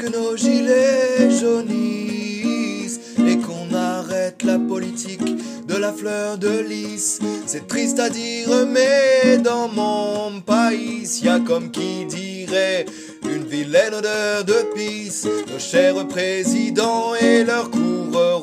que nos gilets jaunissent et qu'on arrête la politique de la fleur de lys. C'est triste à dire mais dans mon pays y a comme qui dirait une vilaine odeur de pisse. Nos chers présidents et leur cour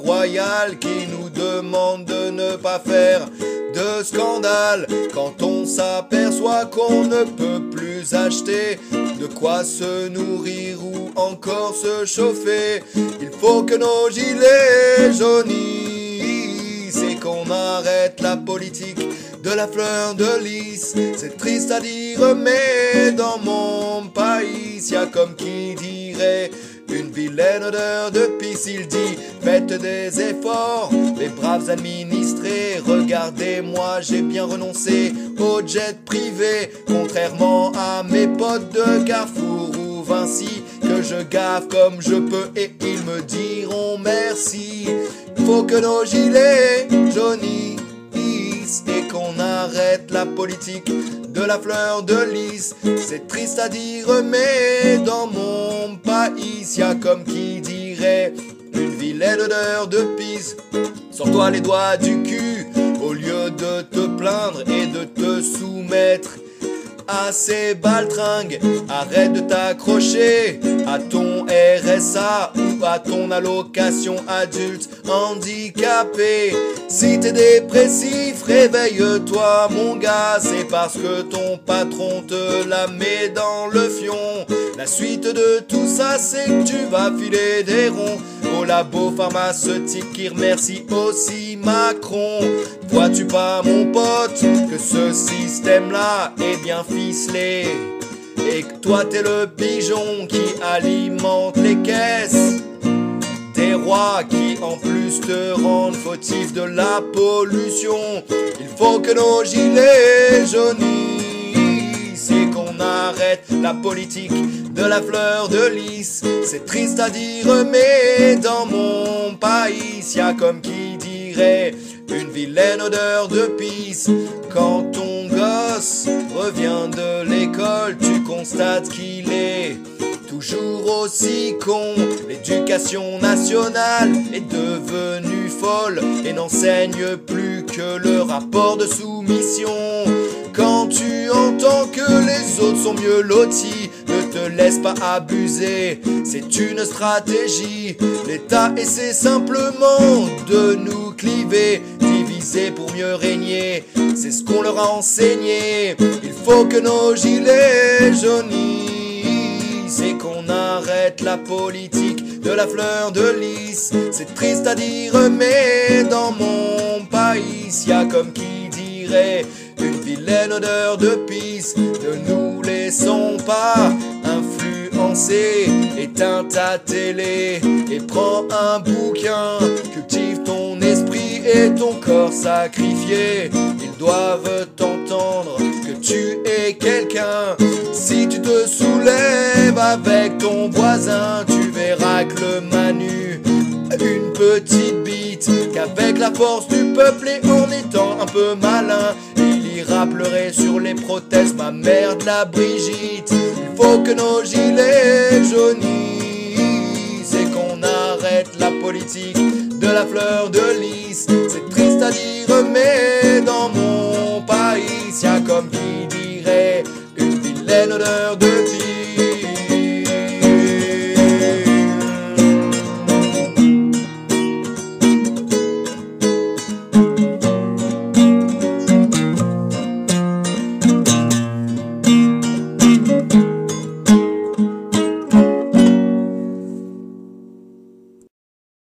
royale qui nous demandent de ne pas faire de scandale quand on s'aperçoit qu'on ne peut plus acheter de quoi se nourrir ou encore se chauffer. Il faut que nos gilets jaunissent et qu'on arrête la politique de la fleur de lys. C'est triste à dire mais dans mon pays y a comme qui dirait une vilaine odeur de pisse. Il dit faites des efforts les braves administrés. Regardez-moi j'ai bien renoncé au jet privé, contrairement à mes potes de Carrefour ou Vinci que je gaffe comme je peux et ils me diront merci. Faut que nos gilets jaunissent et qu'on arrête la politique de la fleur de lys. C'est triste à dire mais dans mon pays y a comme qui dirait une vilaine odeur de pisse. Sors-toi les doigts du cul au lieu de te plaindre et de te soumettre à ces baltringues. Arrête de t'accrocher à ton RSA ou à ton allocation adulte handicapé. Si t'es dépressif, réveille-toi mon gars, c'est parce que ton patron te la met dans le fion. La suite de tout ça, c'est que tu vas filer des ronds au labo pharmaceutique qui remercie aussi Macron. Vois-tu pas mon pote que ce système-là est bien ficelé et que toi t'es le pigeon qui alimente les caisses des rois qui en plus te rendent fautif de la pollution. Il faut que nos gilets jaunissent et qu'on arrête la politique de la fleur de lys. C'est triste à dire mais dans mon pays y a comme qui dirait une vilaine odeur de pisse. Quand ton gosse revient de l'école, tu constates qu'il est toujours aussi con. L'éducation nationale est devenue folle et n'enseigne plus que le rapport de soumission. Quand tu entends que les autres sont mieux lotis, ne te laisse pas abuser, c'est une stratégie. L'État essaie simplement de nous cliver, diviser pour mieux régner, c'est ce qu'on leur a enseigné. Il faut que nos gilets jaunissent et qu'on arrête la politique de la fleur de lys. C'est triste à dire mais dans mon pays y a comme qui dirait une vilaine odeur de pisse. Ne nous laissons pas influencer, éteins ta télé et prends un bouquin. Cultive ton esprit et ton corps sacrifié. Ils doivent t'entendre que tu es quelqu'un. Si tu te soulèves avec ton voisin, tu verras que le Manu a une petite bite, qu'avec la force du peuple et en étant un peu malin, il ira pleurer sur les prothèses ma mère de la Brigitte. Il faut que nos gilets jaunissent et qu'on arrête la politique de la fleur de lys. C'est triste à dire